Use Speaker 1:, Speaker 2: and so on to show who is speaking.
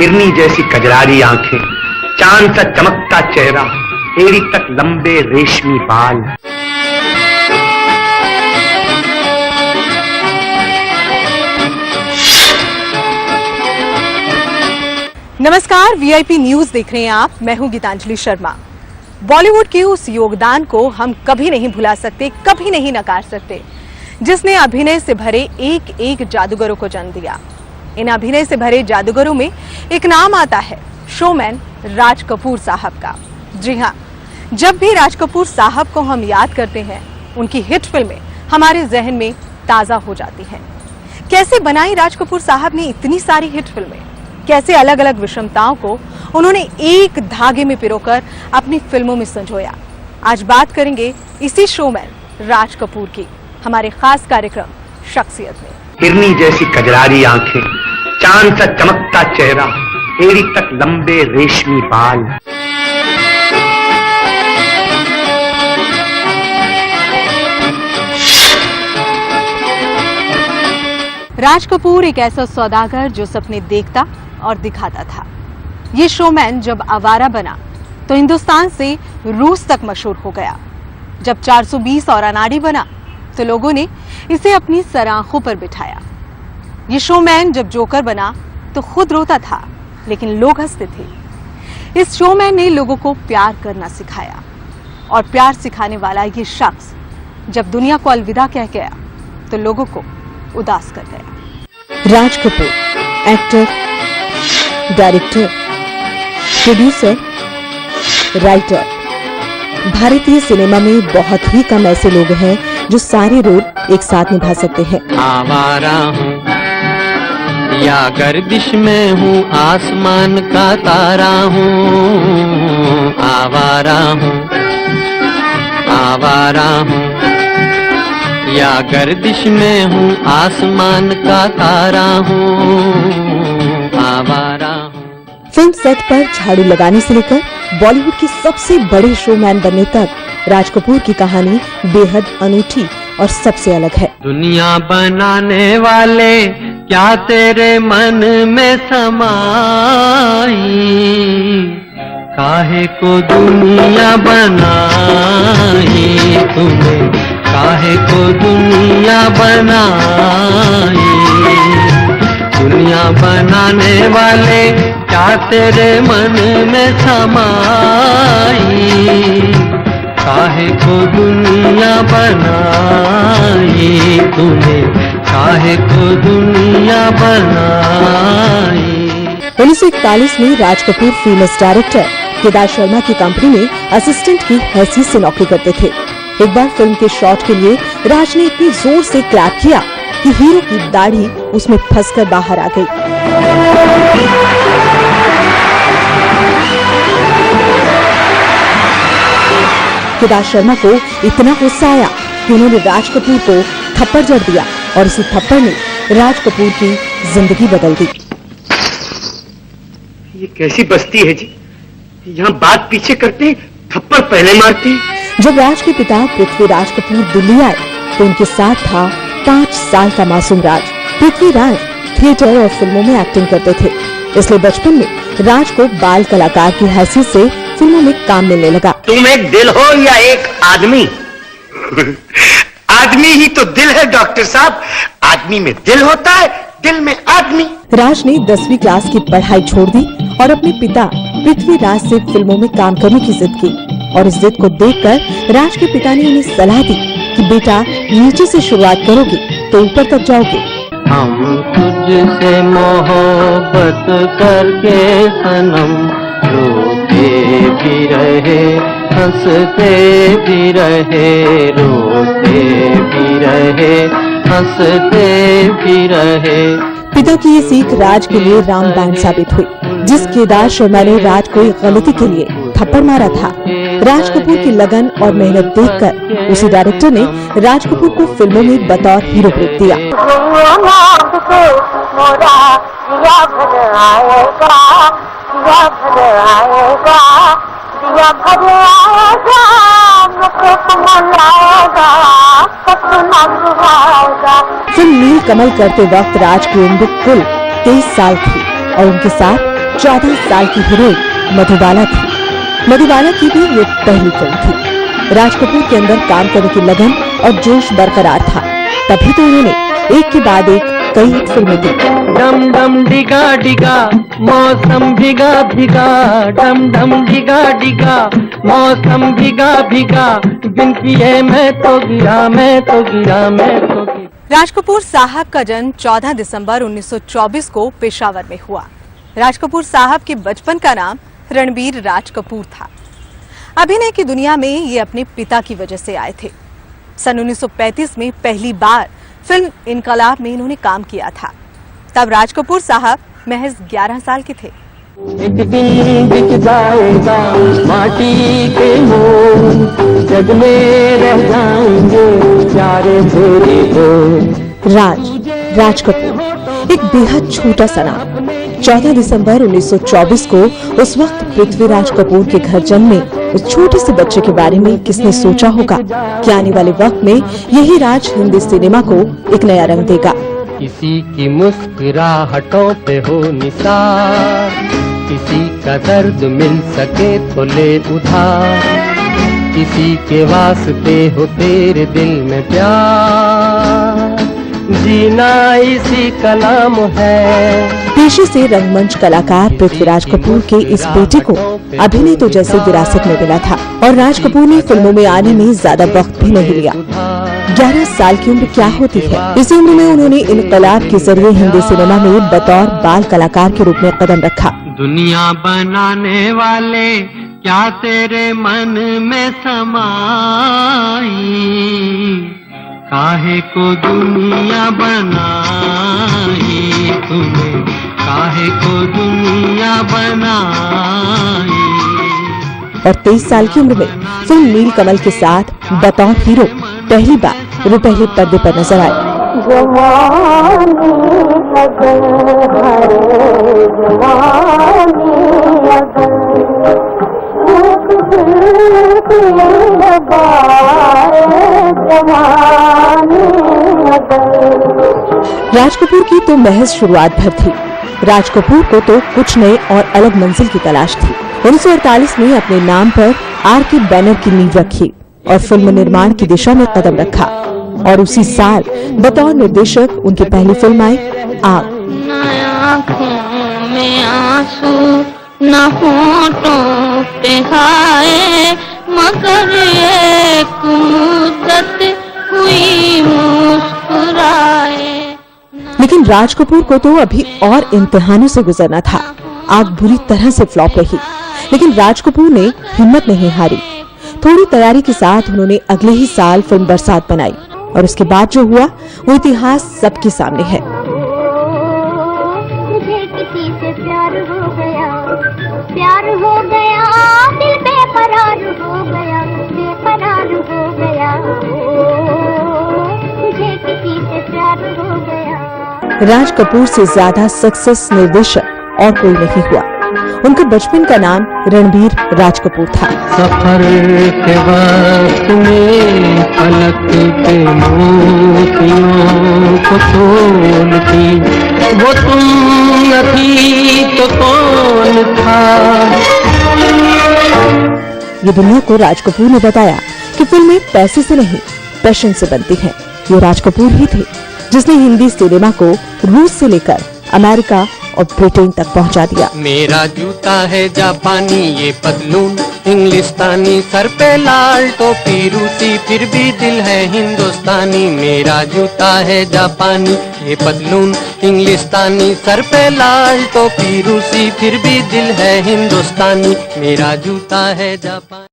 Speaker 1: हिरनी जैसी कजरारी आंखें, चांद सा चमकता चेहरा, एड़ी तक लंबे रेशमी बाल।
Speaker 2: नमस्कार, वीआईपी न्यूज देख रहे हैं आप। मैं हूं गीतांजलि शर्मा। बॉलीवुड के उस योगदान को हम कभी नहीं भुला सकते, कभी नहीं नकार सकते, जिसने अभिनय से भरे एक एक जादूगरों को जन्म दिया। इन अभिनय से भरे जादूगरों में एक नाम आता है, शोमैन राज कपूर साहब का। जी हां, जब भी राज कपूर साहब को हम याद करते हैं, उनकी हिट फिल्में हमारे जहन में ताजा हो जाती हैं। कैसे बनाई राज कपूर साहब ने इतनी सारी हिट फिल्में, कैसे अलग अलग विषमताओं को उन्होंने एक धागे में पिरोकर अपनी फिल्मों में संजोया। आज बात करेंगे इसी शोमैन राज कपूर की, हमारे खास कार्यक्रम शख्सियत में।
Speaker 1: हिरनी जैसी कजरारी आंखें, चांद सा चमकता चेहरा, एड़ी तक लंबे रेशमी बाल।
Speaker 2: राज कपूर एक ऐसा सौदागर जो सपने देखता और दिखाता था। ये शोमैन जब आवारा बना तो हिंदुस्तान से रूस तक मशहूर हो गया। जब 420 और अनाड़ी बना तो लोगों ने इसे अपनी सराखों पर बिठाया। ये शोमैन जब जोकर बना तो खुद रोता था, लेकिन लोग हंसते थे। इस शोमैन ने लोगों को प्यार करना सिखाया, और प्यार सिखाने वाला ये शख्स जब दुनिया को अलविदा कह गया तो लोगों को उदास कर गया।
Speaker 3: Raj Kapoor actor, director, producer, writer. भारतीय सिनेमा में बहुत ही कम ऐसे लोग हैं जो सारे रोल एक साथ निभा सकते हैं।
Speaker 4: आवारा हूँ या गर्दिश में हूँ, आसमान का तारा हूँ। आवारा हूँ, आवारा हूँ या गर्दिश में हूँ, आसमान का तारा हूँ। आवारा हूँ।
Speaker 3: फिल्म सेट पर झाड़ू लगाने से लेकर बॉलीवुड के सबसे बड़े शोमैन बनने तक राज कपूर की कहानी बेहद अनूठी और सबसे अलग है।
Speaker 4: दुनिया बनाने वाले क्या तेरे मन में समाई, काहे को दुनिया बनाई तूने, काहे को दुनिया बनाई। दुनिया बनाने वाले क्या तेरे मन में समाई, काहे को दुनिया बनाई तूने, काहे को दुनिया बनाई।
Speaker 3: 1941 में राज कपूर फेमस डायरेक्टर केदार शर्मा की कंपनी में असिस्टेंट की हैसियत से नौकरी करते थे। एक बार फिल्म के शॉट के लिए राज ने इतनी जोर से क्लैप किया कि हीरो की दाढ़ी उसमें फंसकर बाहर आ गई। केदार शर्मा को इतना गुस्सा आया कि उन्होंने राज कपूर को थप्पड़ जड़ दिया, और इसी थप्पड़ ने राज कपूर की जिंदगी बदल दी।
Speaker 1: ये कैसी बस्ती है जी, यहाँ बात पीछे करते, थप्पड़ पहले मारते।
Speaker 3: जब राज के पिता पृथ्वीराज कपूर दिल्ली आए तो उनके साथ था 5 साल का मासूम राज। पृथ्वीराज थिएटर और फिल्मों में एक्टिंग करते थे, इसलिए बचपन में राज को बाल कलाकार की हैसियत से फिल्मों में काम मिलने लगा।
Speaker 1: तुम एक दिल हो या एक आदमी? आदमी ही तो दिल है डॉक्टर साहब। आदमी में दिल होता है, दिल में आदमी।
Speaker 3: राज ने 10वीं क्लास की पढ़ाई छोड़ दी और अपने पिता पृथ्वीराज से फिल्मों में काम करने की जिद की, और इस जिद को देखकर राज के पिता ने उन्हें सलाह दी कि बेटा, नीचे से शुरुआत करोगे तो ऊपर तक जाओगे।
Speaker 4: हम तुझसे मोहब्बत करके सनम, रोते भी रहे, हंसते भी रहे, रोते भी रहे, हंसते भी रहे।
Speaker 3: पिता की ये सीख राज के लिए रामबाण साबित हुई। जिस केदार शर्मा ने राज को एक गलती के लिए थप्पड़ मारा था, राज कपूर की लगन और मेहनत देखकर उसी डायरेक्टर ने राज कपूर को फिल्मों में बतौर हीरो ब्रेक दिया। फिल्म नील कमल करते वक्त राज की उम्र कुल 23 साल थी और उनके साथ 14 साल की हीरोइन मधुबाला थी। मधुबाला की भी ये पहली फिल्म थी। राज कपूर के अंदर काम करने की लगन और जोश बरकरार था, तभी तो उन्होंने एक के बाद एक कई फिल्में दी।
Speaker 4: डम डम डिगा डिगा मौसम भीगा भीगा, डम डम डिगा डिगा मौसम भीगा भीगा, बिन पिए मैं तो गिरा मैं तो गिरा मैं तो गिरा।
Speaker 2: राज कपूर साहब का जन्म 14 दिसंबर 1924 को पेशावर में हुआ। राज कपूर साहब के बचपन का नाम रणबीर राज कपूर था। अभिनय की दुनिया में ये अपने पिता की वजह से आए थे। सन 1935 में पहली बार फिल्म इनकलाब में इन्होंने काम किया था। तब राज कपूर साहब महज 11 साल के थे।
Speaker 4: एक दिन बिक जाएगा माटी के मोल, जग में रह जाएंगे प्यारे तेरे को।
Speaker 3: राज कपूर एक बेहद छोटा सा नाम। 14 दिसंबर 1924 को उस वक्त पृथ्वीराज कपूर के घर जन्मे उस छोटे से बच्चे के बारे में किसने सोचा होगा कि आने वाले वक्त में यही राज हिंदी सिनेमा को एक नया रंग देगा।
Speaker 4: किसी की मुस्कुराहटों पे हो निसार, किसी का दर्द मिल सके तो ले उधार, किसी के वास्ते हो तेरे दिल में प्यार, जीना इसी का नाम है।
Speaker 3: पेशे से रंगमंच कलाकार पृथ्वीराज कपूर के इस बेटे को अभिनय तो जैसे विरासत में मिला था, और राज कपूर ने फिल्मों में आने में ज्यादा वक्त भी नहीं लिया। 11 साल की उम्र क्या होती है। इसी उम्र में उन्होंने इनकलाब के जरिए हिंदी सिनेमा में बतौर बाल कलाकार के रूप में कदम रखा।
Speaker 4: दुनिया बनाने वाले क्या तेरे मन में समाई, काहे को दुनिया बनाई तूने, काहे को दुनिया बनाई।
Speaker 3: और 23 साल की उम्र में फिल्म नील कमल के साथ बतौर हीरो पहली बार रुपहले पर्दे पर नजर आए। राज कपूर की तो महज शुरुआत भर थी। राज कपूर को तो कुछ नए और अलग मंजिल की तलाश थी। 1948 में अपने नाम पर आर.के. बैनर की नींव रखी और फिल्म निर्माण की दिशा में कदम रखा, और उसी साल बतौर निर्देशक उनकी पहली फिल्म आई आग।
Speaker 5: आँखों में आंसू न होठों पे हाय, मगर एक मुद्दत हुई मुस्कुराए।
Speaker 3: लेकिन राज कपूर को तो अभी और इम्तिहानों से गुजरना था। आग बुरी तरह से फ्लॉप रही, लेकिन राज कपूर ने हिम्मत नहीं हारी। थोड़ी तैयारी के साथ उन्होंने अगले ही साल फिल्म बरसात बनाई, और उसके बाद जो हुआ वो इतिहास सबके सामने है।
Speaker 5: मुझे किसी से प्यार हो गया, प्यार हो गया, दिल बेकरार हो गया, बेकरार हो गया, मुझे किसी से प्यार हो गया।
Speaker 3: राज कपूर से ज्यादा सक्सेस निर्देशक और कोई नहीं हुआ। उनका बचपन का नाम रणबीर राज कपूर था।
Speaker 4: सफर के वक्त में पलक के मोतियों को तोलती, वो तुम न थी तो कौन था।
Speaker 3: ये दुनिया को राज कपूर ने बताया कि फिल्में पैसे से नहीं पैशन से बनती हैं। ये राज कपूर ही थे जिसने हिंदी सिनेमा को रूस से लेकर अमेरिका और ब्रिटेन तक पहुंचा दिया।
Speaker 4: मेरा जूता है जापानी, ये पतलून इंग्लिस्तानी, सर पे लाल टोपी रूसी, फिर भी दिल है हिंदुस्तानी। मेरा जूता है जापानी, ये पतलून इंग्लिस्तानी, सर पे लाल टोपी रूसी, फिर भी दिल है हिंदुस्तानी। मेरा जूता है जापानी।